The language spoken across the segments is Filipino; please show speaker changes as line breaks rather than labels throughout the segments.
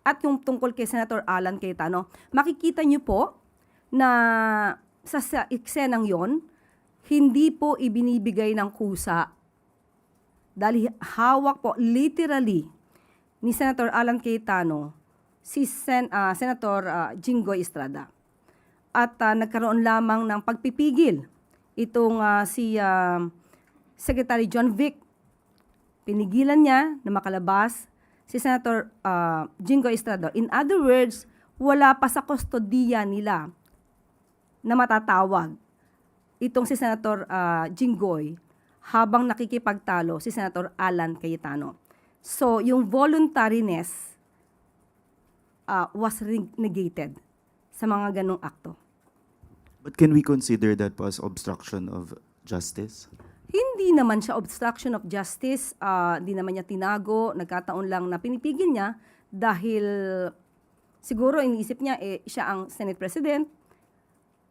at yung tungkol kay Senator Alan Cayetano, makikita niyo po na sa eksenang yon, hindi po ibinibigay ng kusa. Dahil hawak po literally ni Senator Alan Cayetano si Senator Jinggoy Estrada. At nagkaroon lamang ng pagpipigil itong si Secretary John Vic. Pinigilan niya na makalabas si Senator Jinggoy Estrada. In other words, wala pa sa kustodiya nila na matatawag itong si Senator Jinggoy habang nakikipagtalo si Senator Alan Cayetano. So, yung voluntariness was negated sa mga ganong akto.
But can we consider that as obstruction of justice?
Hindi naman siya obstruction of justice, di naman niya tinago, nagkataon lang na pinipigil niya dahil siguro iniisip niya siya ang Senate President,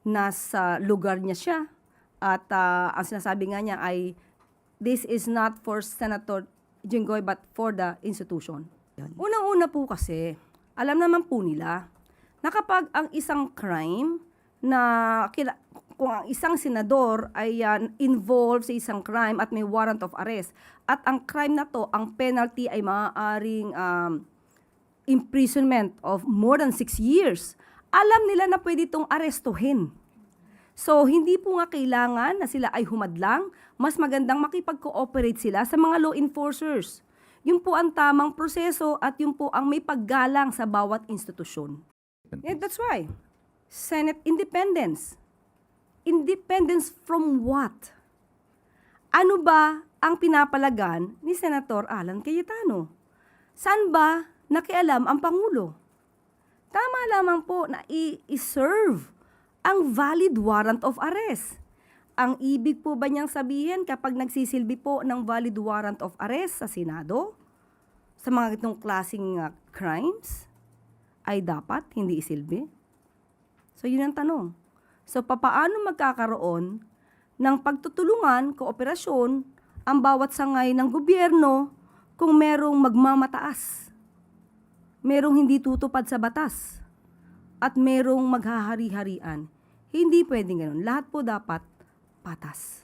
nasa lugar niya siya, at ang sinasabi nga niya ay this is not for Senator Jinggoy but for the institution. Unang-una po kasi, alam naman po nila na kapag ang isang crime na kung ang isang senador ay involved sa isang crime at may warrant of arrest at ang crime na to, ang penalty ay maaaring imprisonment of more than 6 years, alam nila na pwede itong arestuhin. So, hindi po nga kailangan na sila ay humadlang, mas magandang makipag-cooperate sila sa mga law enforcers. Yun po ang tamang proseso at yun po ang may paggalang sa bawat institusyon. Yeah, that's why. Senate independence. Independence from what? Ano ba ang pinapalagan ni Senator Alan Cayetano? Saan ba nakialam ang Pangulo? Tama lamang po na i-serve ang valid warrant of arrest. Ang ibig po ba niyang sabihin kapag nagsisilbi po ng valid warrant of arrest sa Senado, sa mga itong klaseng crimes, ay dapat hindi isilbi? So, yun ang tanong. So, papaano magkakaroon ng pagtutulungan, kooperasyon, ang bawat sangay ng gobyerno kung merong magmamataas, merong hindi tutupad sa batas, at merong maghahari-harian? Hindi pwedeng ganun. Lahat po dapat patas.